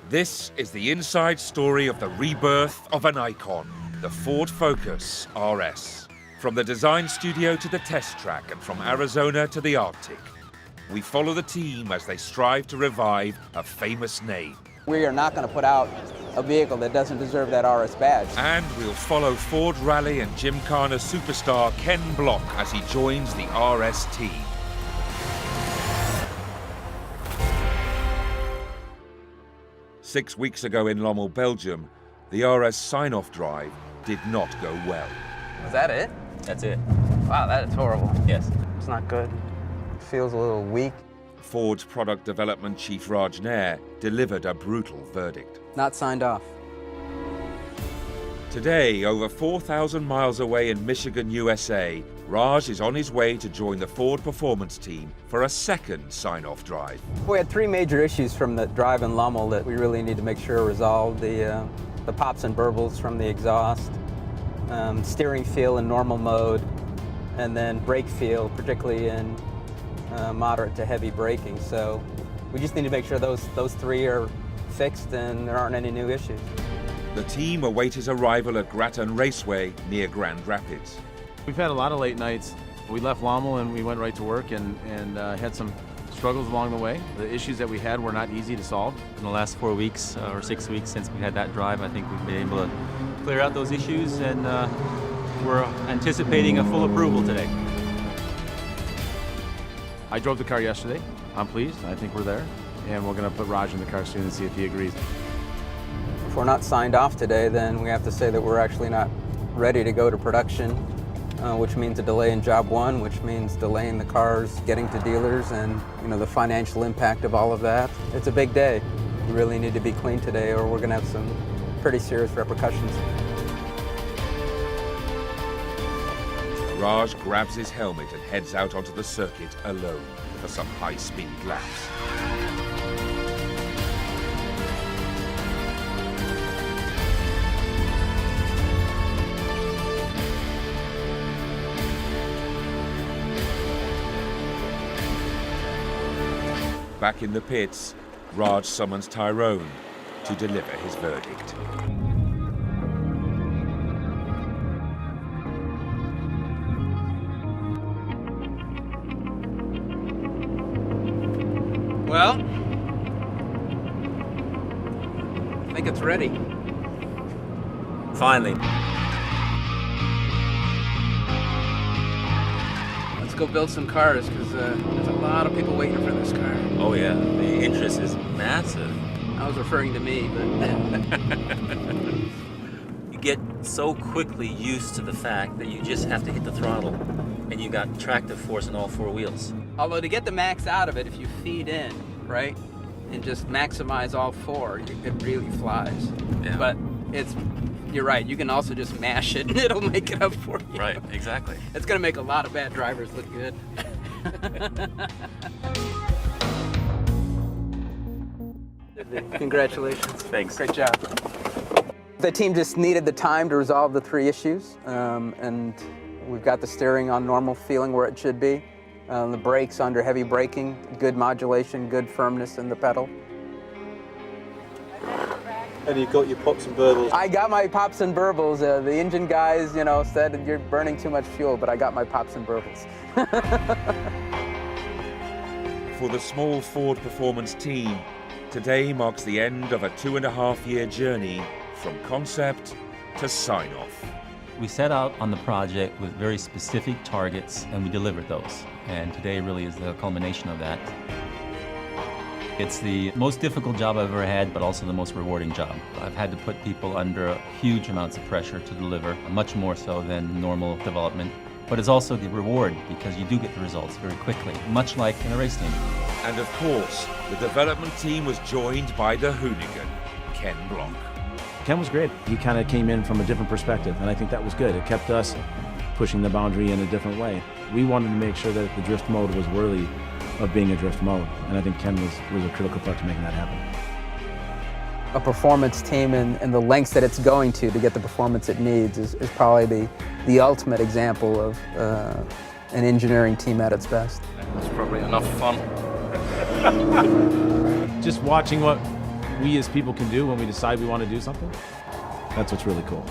This is the inside story of the rebirth of an icon, the Ford Focus RS. From the design studio to the test track and from Arizona to the Arctic, we follow the team as they strive to revive a famous name. We are not going to put out a vehicle that doesn't deserve that RS badge. And we'll follow Ford Rally and Gymkhana superstar Ken Block as he joins the RS team. Six weeks ago in Lommel, Belgium, the RS sign-off drive did not go well. Is that it? That's it. Wow, that is horrible. Yes. It's not good. It feels a little weak. Ford's product development chief Raj Nair delivered a brutal verdict. Not signed off. Today, over 4,000 miles away in Michigan, USA, Raj is on his way to join the Ford Performance team for a second sign-off drive. We had three major issues from the drive in Lommel that we really need to make sure are resolved. The pops and burbles from the exhaust, steering feel in normal mode, and then brake feel, particularly in moderate to heavy braking. So we just need to make sure those three are fixed and there aren't any new issues. The team await his arrival at Grattan Raceway near Grand Rapids. We've had a lot of late nights. We left Lommel and we went right to work and had some struggles along the way. The issues that we had were not easy to solve. In the last 4 weeks or 6 weeks since we had that drive, I think we've been able to clear out those issues, and we're anticipating a full approval today. I drove the car yesterday. I'm pleased. I think we're there. And we're going to put Raj in the car soon and see if he agrees. If we're not signed off today, then we have to say that we're actually not ready to go to production, which means a delay in job one, which means delaying the cars getting to dealers, and the financial impact of all of that. It's a big day. We really need to be clean today or we're going to have some pretty serious repercussions. Raj grabs his helmet and heads out onto the circuit alone for some high-speed laps. Back in the pits, Raj summons Tyrone to deliver his verdict. Well, I think it's ready. Finally. Let's go build some cars because there's a lot of people waiting for this car. Oh yeah, the interest is massive. I was referring to me, but You get so quickly used to the fact that you just have to hit the throttle, and you got tractive force in all four wheels. although to get the max out of it, if you feed in, right, and just maximize all four, it really flies. Yeah. But you're right, you can also just mash it and it'll make it up for you. Right, exactly. It's gonna make a lot of bad drivers look good. Congratulations. Thanks. Great job. The team just needed the time to resolve the three issues, and we've got the steering on normal feeling where it should be. The brakes under heavy braking, good modulation, good firmness in the pedal. And you've got your pops and burbles. I got my pops and burbles. The engine guys, said you're burning too much fuel, but I got my pops and burbles. For the small Ford Performance team, today marks the end of a 2.5-year journey from concept to sign-off. We set out on the project with very specific targets, and we delivered those. And today really is the culmination of that. It's the most difficult job I've ever had, but also the most rewarding job. I've had to put people under huge amounts of pressure to deliver, much more so than normal development. But it's also the reward because you do get the results very quickly, much like in a race team. And of course, the development team was joined by the hoonigan, Ken Block. Ken was great. He kind of came in from a different perspective, and I think that was good. It kept us pushing the boundary in a different way. We wanted to make sure that the drift mode was worthy of being a drift mode, and I think Ken was a critical part to making that happen. A performance team and the lengths that it's going to get the performance it needs is probably the ultimate example of an engineering team at its best. It's probably enough fun. Just watching what we as people can do when we decide we want to do something, that's what's really cool.